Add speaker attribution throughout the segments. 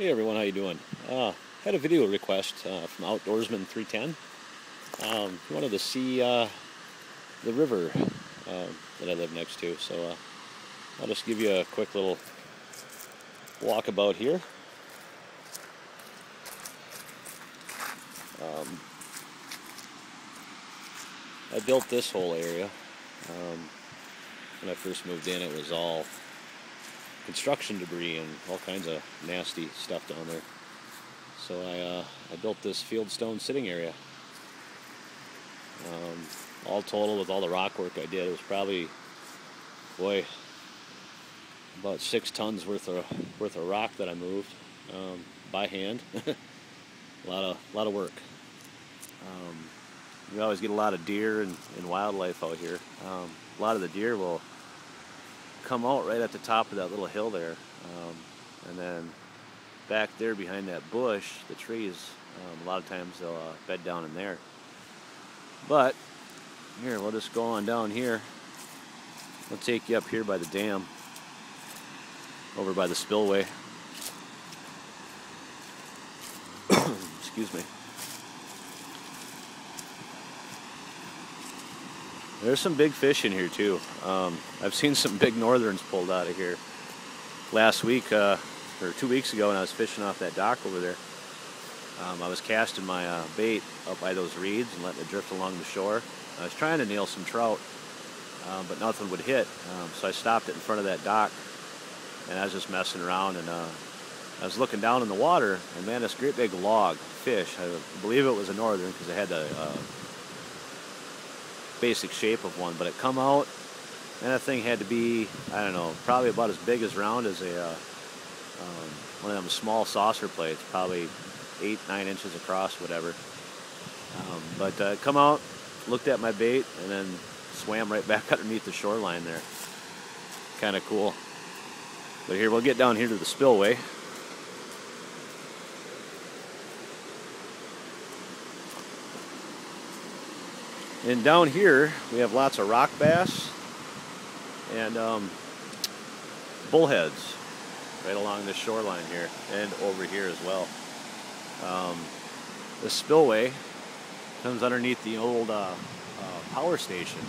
Speaker 1: Hey everyone, how you doing? Had a video request from outdoorsman310. He wanted to see the river that I live next to, so I'll just give you a quick little walkabout here. I built this whole area. When I first moved in, it was all construction debris and all kinds of nasty stuff down there. So I built this fieldstone sitting area. All total, with all the rock work I did, it was probably, boy, about 6 tons worth of rock that I moved by hand. a lot of work. We always get a lot of deer and wildlife out here. A lot of the deer will come out right at the top of that little hill there, and then back there behind that bush, the trees, a lot of times they'll bed down in there. But here, we'll just go on down here. I'll take you up here by the dam, over by the spillway. Excuse me. There's some big fish in here too. I've seen some big northerns pulled out of here last week, or 2 weeks ago, when I was fishing off that dock over there. I was casting my bait up by those reeds and letting it drift along the shore. I was trying to nail some trout, but nothing would hit. So I stopped it in front of that dock, and I was just messing around, and I was looking down in the water, and man, this great big log fish, I believe it was a northern because it had the basic shape of one, but it come out, and that thing had to be, I don't know, probably about as big as round as a one of them small saucer plates, probably 8-9 inches across, whatever. But come out, looked at my bait, and then swam right back underneath the shoreline there. Kind of cool. But here, we'll get down here to the spillway. And down here, we have lots of rock bass and bullheads right along the shoreline here and over here as well. The spillway comes underneath the old power station.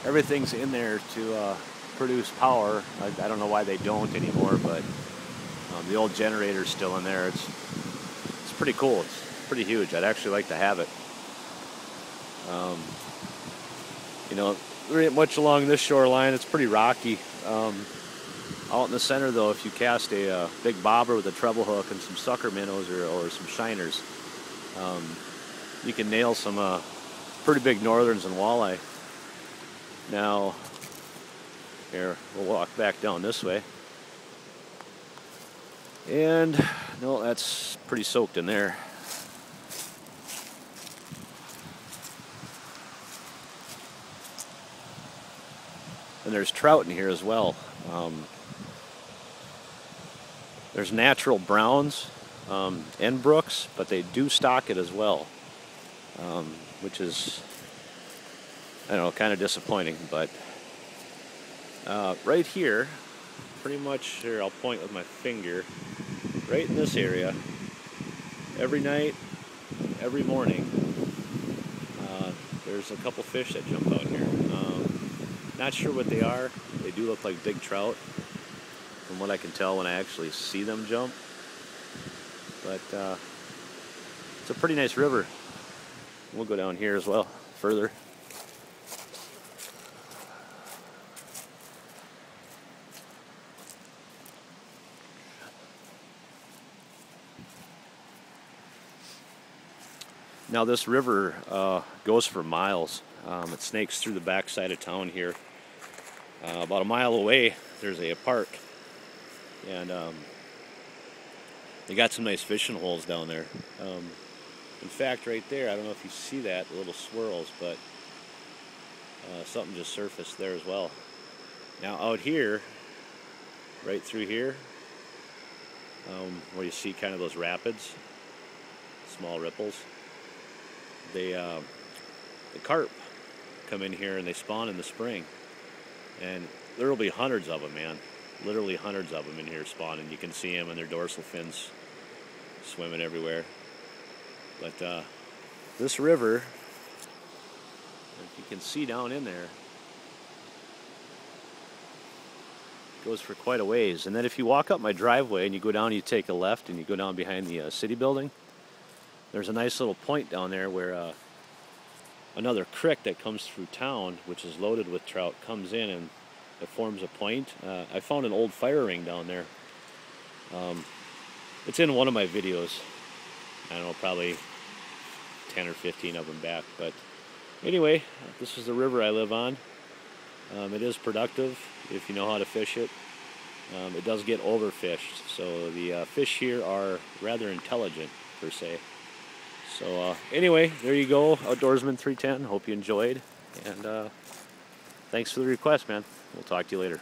Speaker 1: Everything's in there to produce power. I don't know why they don't anymore, but the old generator's still in there. It's pretty cool. It's pretty huge. I'd actually like to have it. You know, there ain't much along this shoreline. It's pretty rocky. Out in the center, though, if you cast a big bobber with a treble hook and some sucker minnows or some shiners, you can nail some pretty big northerns and walleye. Now, here, we'll walk back down this way. And, no, that's pretty soaked in there. And there's trout in here as well. There's natural browns and brooks, but they do stock it as well, which is, I don't know, kind of disappointing. But right here, pretty much here, I'll point with my finger, right in this area, every night, every morning, there's a couple fish that jump out here. Not sure what they are. They do look like big trout, from what I can tell when I actually see them jump. But it's a pretty nice river. We'll go down here as well, further. Now this river goes for miles. It snakes through the backside of town here. About a mile away, there's a park, and they got some nice fishing holes down there. In fact, right there, I don't know if you see that, the little swirls, but something just surfaced there as well. Now out here, right through here, where you see kind of those rapids, small ripples, the carp come in here and they spawn in the spring, and there will be hundreds of them, man. literally hundreds of them in here spawning. You can see them and their dorsal fins swimming everywhere. But this river, if you can see down in there, goes for quite a ways. And then if you walk up my driveway and you go down, you take a left and you go down behind the city building, there's a nice little point down there where another creek that comes through town, which is loaded with trout, comes in and it forms a point. I found an old fire ring down there. It's in one of my videos. I don't know, probably 10 or 15 of them back. But anyway, this is the river I live on. It is productive if you know how to fish it. It does get overfished, so the fish here are rather intelligent, per se. So anyway, there you go, Outdoorsman310. Hope you enjoyed, and thanks for the request, man. We'll talk to you later.